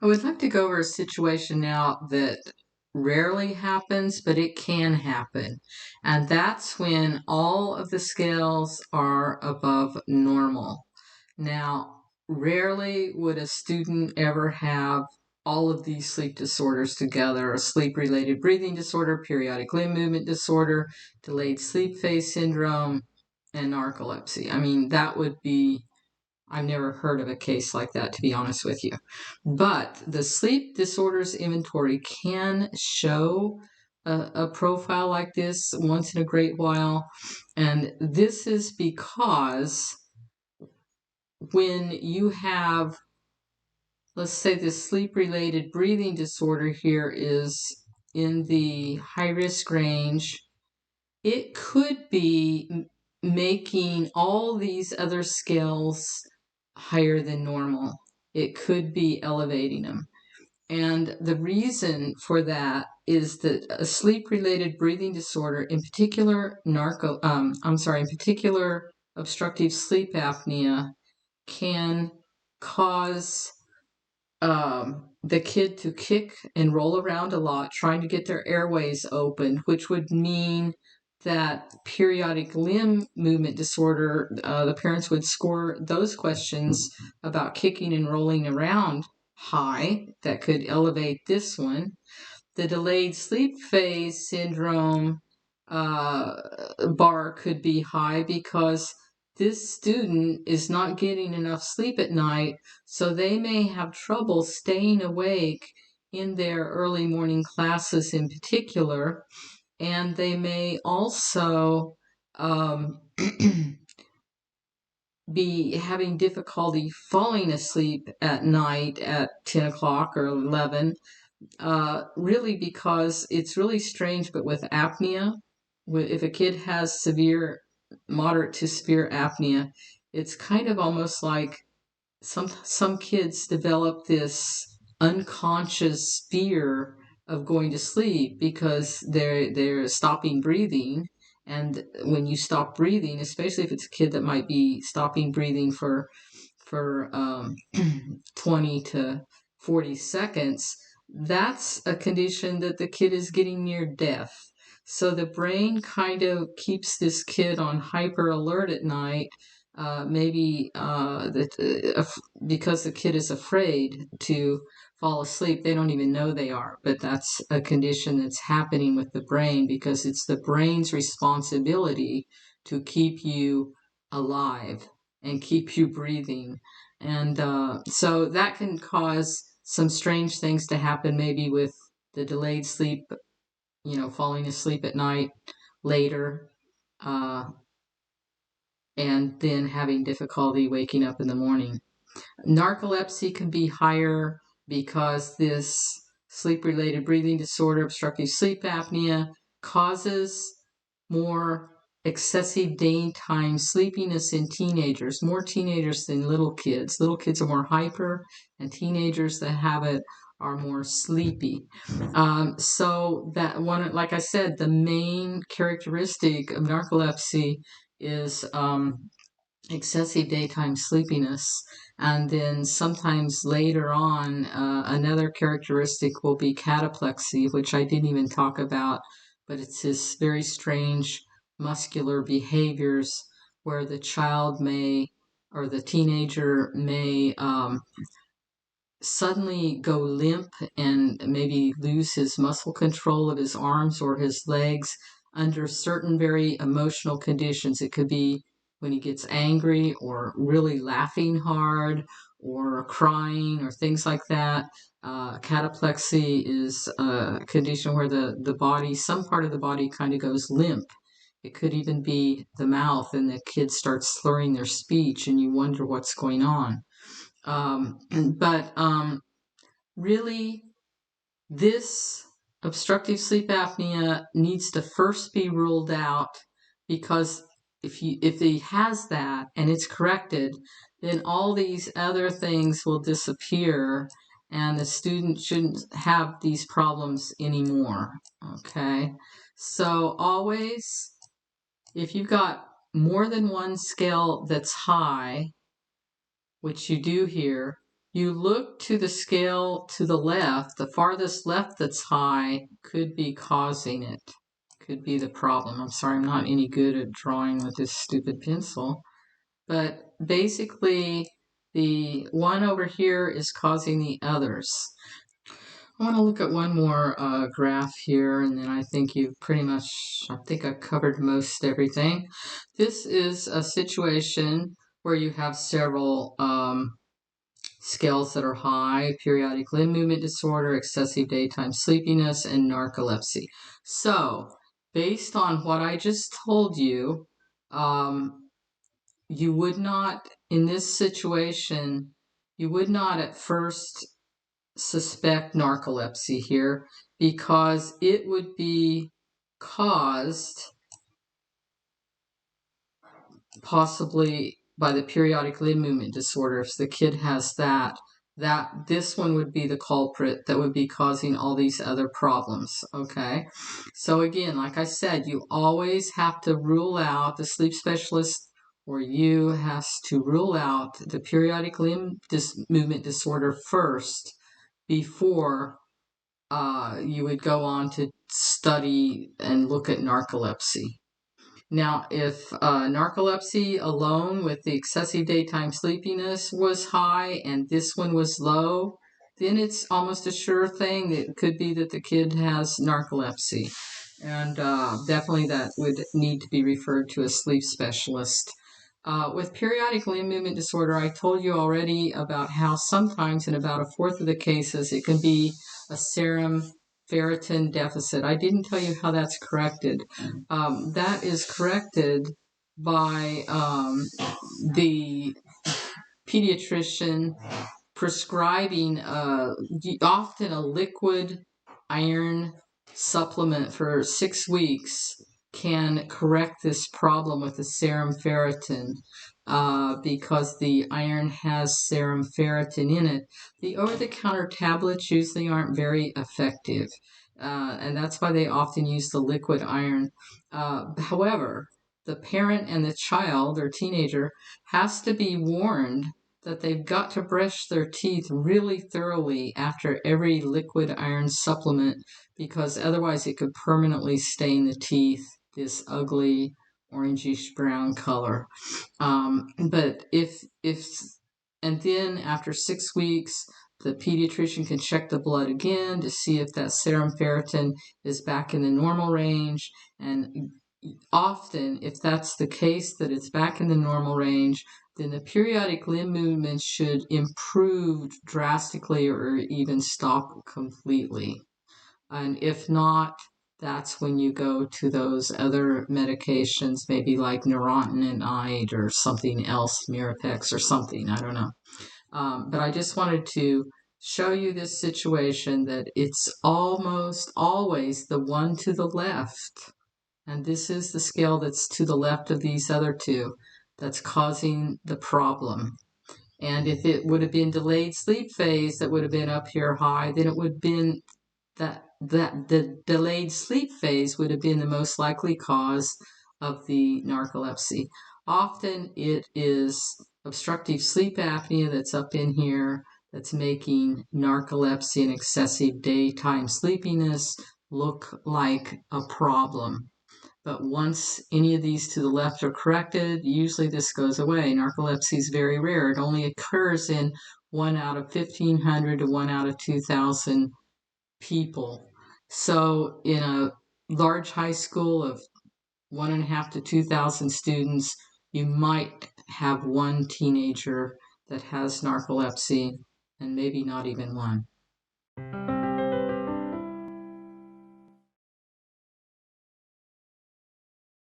I would like to go over a situation now that rarely happens, but it can happen. And that's when all of the scales are above normal. Now, rarely would a student ever have all of these sleep disorders together: a sleep related breathing disorder, periodic limb movement disorder, delayed sleep phase syndrome, and narcolepsy. I mean, that would be, I've never heard of a case like that, to be honest with you. But the sleep disorders inventory can show a profile like this once in a great while. And this is because when you have, let's say, this sleep related breathing disorder here is in the high risk range, it could be making all these other scales higher than normal. It could be elevating them. And the reason for that is that a sleep-related breathing disorder, in particular in particular obstructive sleep apnea, can cause the kid to kick and roll around a lot, trying to get their airways open, which would mean that periodic limb movement disorder, the parents would score those questions about kicking and rolling around high. That could elevate this one. The delayed sleep phase syndrome bar could be high because this student is not getting enough sleep at night, so they may have trouble staying awake in their early morning classes in particular, and they may also be having difficulty falling asleep at night at 10 o'clock or 11. Really, because it's really strange, but with apnea, if a kid has moderate to severe apnea, it's kind of almost like some kids develop this unconscious fear of going to sleep because they're stopping breathing. And when you stop breathing, especially if it's a kid that might be stopping breathing for 20 to 40 seconds, that's a condition that the kid is getting near death. So the brain kind of keeps this kid on hyper alert at night, maybe because the kid is afraid to fall asleep. They don't even know they are, but that's a condition that's happening with the brain because it's the brain's responsibility to keep you alive and keep you breathing. And so that can cause some strange things to happen, maybe with the delayed sleep, falling asleep at night later, uh, and then having difficulty waking up in the morning. Narcolepsy can be higher because this sleep-related breathing disorder, obstructive sleep apnea, causes more excessive daytime sleepiness in teenagers, more teenagers than little kids. Little kids are more hyper, and teenagers that have it are more sleepy. So that one, like I said, the main characteristic of narcolepsy is excessive daytime sleepiness. And then sometimes later on, another characteristic will be cataplexy, which I didn't even talk about, but it's this very strange muscular behaviors where the child may, or the teenager may, suddenly go limp and maybe lose his muscle control of his arms or his legs under certain very emotional conditions. It could be when he gets angry or really laughing hard or crying or things like that. Cataplexy is a condition where the body, some part of the body kind of goes limp. It could even be the mouth, and the kid starts slurring their speech, and you wonder what's going on. Um, but really, this obstructive sleep apnea needs to first be ruled out, because if he has that and it's corrected, then all these other things will disappear and the student shouldn't have these problems anymore. Okay, so always, if you've got more than one scale that's high, which you do here, you look to the scale to the left, the farthest left that's high could be causing it, could be the problem. I'm sorry, I'm not any good at drawing with this stupid pencil. But basically, the one over here is causing the others. I want to look at one more graph here, and then I think you've pretty much, I think I've covered most everything. This is a situation where you have several scales that are high: periodic limb movement disorder, excessive daytime sleepiness, and narcolepsy. So, based on what I just told you, you would not, in this situation, you would not at first suspect narcolepsy here, because it would be caused possibly by the periodic limb movement disorder. If the kid has that this one would be the culprit that would be causing all these other problems. Okay, so again, like I said, you always have to rule out, the sleep specialist or you has to rule out the periodic limb movement disorder first before you would go on to study and look at narcolepsy. Now, if narcolepsy alone with the excessive daytime sleepiness was high and this one was low, then it's almost a sure thing. It could be that the kid has narcolepsy. And definitely that would need to be referred to a sleep specialist. With periodic limb movement disorder, I told you already about how sometimes in about a fourth of the cases it can be a serum ferritin deficit. I didn't tell you how that's corrected. That is corrected by the pediatrician prescribing often a liquid iron supplement for 6 weeks can correct this problem with the serum ferritin because the iron has serum ferritin in it. The over-the-counter tablets usually aren't very effective, and that's why they often use the liquid iron. However, the parent and the child or teenager has to be warned that they've got to brush their teeth really thoroughly after every liquid iron supplement, because otherwise it could permanently stain the teeth this ugly orangish brown color. But if and then after 6 weeks, the pediatrician can check the blood again to see if that serum ferritin is back in the normal range. And often, if that's the case, that it's back in the normal range, then the periodic limb movements should improve drastically or even stop completely. And if not, that's when you go to those other medications, maybe like nilotinib or something else, Mirapex or something, I don't know. But I just wanted to show you this situation that it's almost always the one to the left. And this is the scale that's to the left of these other two that's causing the problem. And if it would have been delayed sleep phase that would have been up here high, then it would have been that the delayed sleep phase would have been the most likely cause of the narcolepsy. Often it is obstructive sleep apnea that's up in here that's making narcolepsy and excessive daytime sleepiness look like a problem. But once any of these to the left are corrected, usually this goes away. Narcolepsy is very rare. It only occurs in 1 out of 1,500 to 1 out of 2,000 people. So in a large high school of 1.5 to 2,000 students, you might have one teenager that has narcolepsy, and maybe not even one.